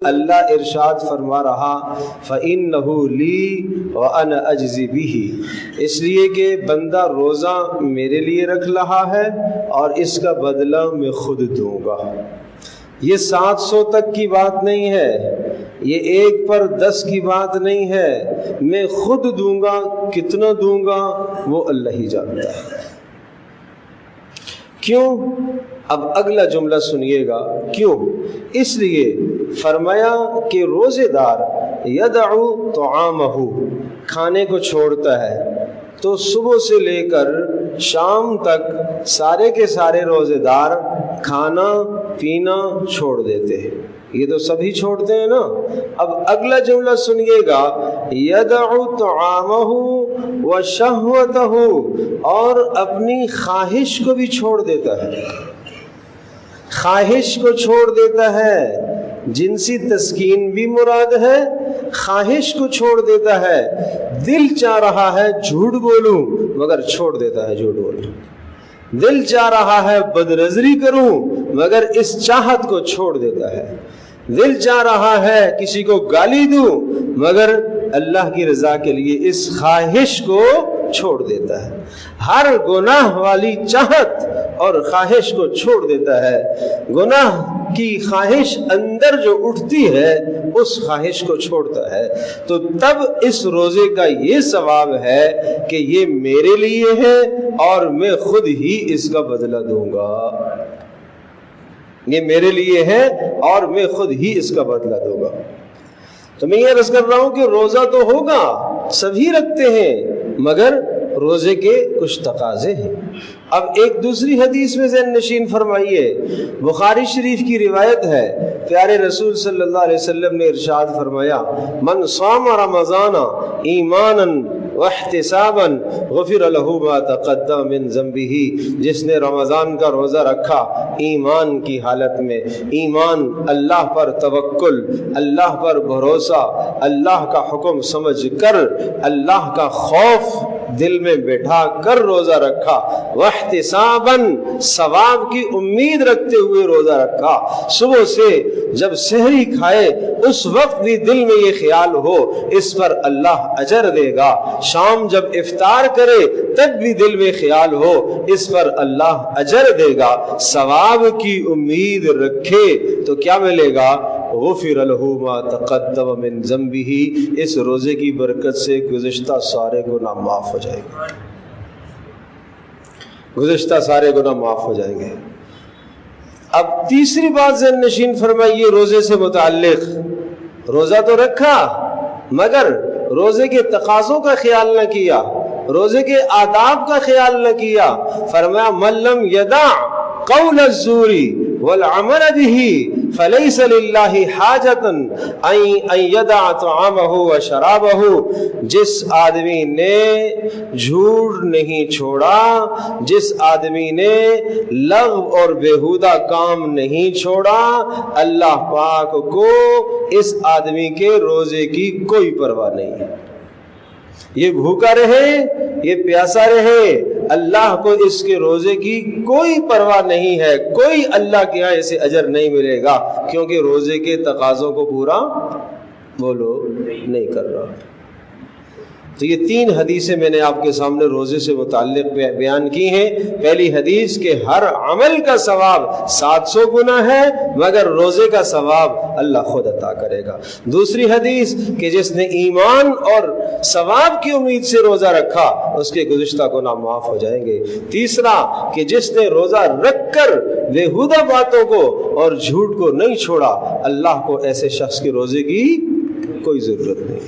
اللہ ارشاد فرما رہا فَإِنَّهُ لِي وَأَنَا أَجْزِي بِهِ، اس لیے کہ بندہ روزہ میرے لیے رکھ رہا ہے اور اس کا بدلہ میں خود دوں گا۔ یہ 700 تک کی بات نہیں ہے، یہ 1 پر 10 کی بات نہیں ہے، میں خود دوں گا، کتنا دوں گا وہ اللہ ہی جانتا ہے۔ کیوں؟ اب اگلا جملہ سنیے گا، کیوں؟ اس لیے فرمایا کہ روزے دار یدعو طعامہ، کھانے کو چھوڑتا ہے، تو صبح سے لے کر شام تک سارے کے سارے روزے دار کھانا پینا چھوڑ دیتے ہیں۔ یہ تو سبھی چھوڑتے ہیں نا۔ اب اگلا جملہ سنیے گا، یدعو طعامہ وشہوتہ، اور اپنی خواہش کو بھی چھوڑ دیتا ہے، خواہش کو چھوڑ دیتا ہے، جنسی تسکین بھی مراد ہے، خواہش کو چھوڑ دیتا ہے، دل چاہ رہا ہے جھوٹ بولوں مگر چھوڑ دیتا ہے جھوٹ بولوں، دل چاہ رہا ہے بد نظری کروں مگر اس چاہت کو چھوڑ دیتا ہے، دل چاہ رہا ہے کسی کو گالی دوں مگر اللہ کی رضا کے لیے اس خواہش کو چھوڑ دیتا ہے، ہر گناہ والی چاہت اور خواہش کو چھوڑ دیتا ہے۔ گناہ کی خواہش اندر جو اٹھتی ہے اس خواہش کو چھوڑتا ہے، تو تب اس روزے کا یہ ثواب ہے کہ یہ میرے لیے ہے اور میں خود ہی اس کا بدلہ دوں گا، یہ میرے لیے ہے اور میں خود ہی اس کا بدلہ دوں گا۔ تو میں یہ عرض کر رہا ہوں کہ روزہ تو ہوگا، سبھی رکھتے ہیں، مگر روزے کے کچھ تقاضے ہیں۔ اب ایک دوسری حدیث میں ذہن نشین فرمائیے، بخاری شریف کی روایت ہے، پیارے رسول صلی اللہ علیہ وسلم نے ارشاد فرمایا، من صام رمضان ایمانا واحتسابا غفر له ما تقدم من ذنبه، جس نے رمضان کا روزہ رکھا ایمان کی حالت میں، ایمان، اللہ پر توکل، اللہ پر بھروسہ، اللہ کا حکم سمجھ کر، اللہ کا خوف دل میں بٹھا کر روزہ رکھا، واحتسابا، ثواب کی امید رکھتے ہوئے روزہ رکھا، صبح سے جب سحری کھائے اس وقت بھی دل میں یہ خیال ہو اس پر اللہ اجر دے گا، شام جب افطار کرے تب بھی دل میں خیال ہو اس پر اللہ اجر دے گا، ثواب کی امید رکھے تو کیا ملے گا؟ غفر له ما تقدم من ذنبه، اس روزے کی برکت سے گزشتہ سارے گناہ معاف ہو جائیں گے، گزشتہ سارے گناہ معاف ہو جائیں گے۔ اب تیسری بات ذہن نشین فرمائیے روزے سے متعلق، روزہ تو رکھا مگر روزے کے تقاضوں کا خیال نہ کیا، روزے کے آداب کا خیال نہ کیا، فرمایا من لم یدع قول الزور والعمل به فلیس للہ حاجۃ ان یدع طعامہ وشرابہ، جس آدمی نے جھوٹ نہیں چھوڑا، جس آدمی نے لغو اور بیہودہ کام نہیں چھوڑا، اللہ پاک کو اس آدمی کے روزے کی کوئی پرواہ نہیں ہے، یہ بھوکا رہے یہ پیاسا رہے، اللہ کو اس کے روزے کی کوئی پرواہ نہیں ہے، کوئی اللہ کے ہاں اسے اجر نہیں ملے گا، کیونکہ روزے کے تقاضوں کو پورا نہیں کر رہا۔ تو یہ 3 حدیثیں میں نے آپ کے سامنے روزے سے متعلق بیان کی ہیں۔ پہلی حدیث کہ ہر عمل کا ثواب 700 گنا ہے مگر روزے کا ثواب اللہ خود عطا کرے گا۔ دوسری حدیث کہ جس نے ایمان اور ثواب کی امید سے روزہ رکھا اس کے گزشتہ گناہ معاف ہو جائیں گے۔ تیسرا کہ جس نے روزہ رکھ کر بیہودہ باتوں کو اور جھوٹ کو نہیں چھوڑا، اللہ کو ایسے شخص کے روزے کی کوئی ضرورت نہیں۔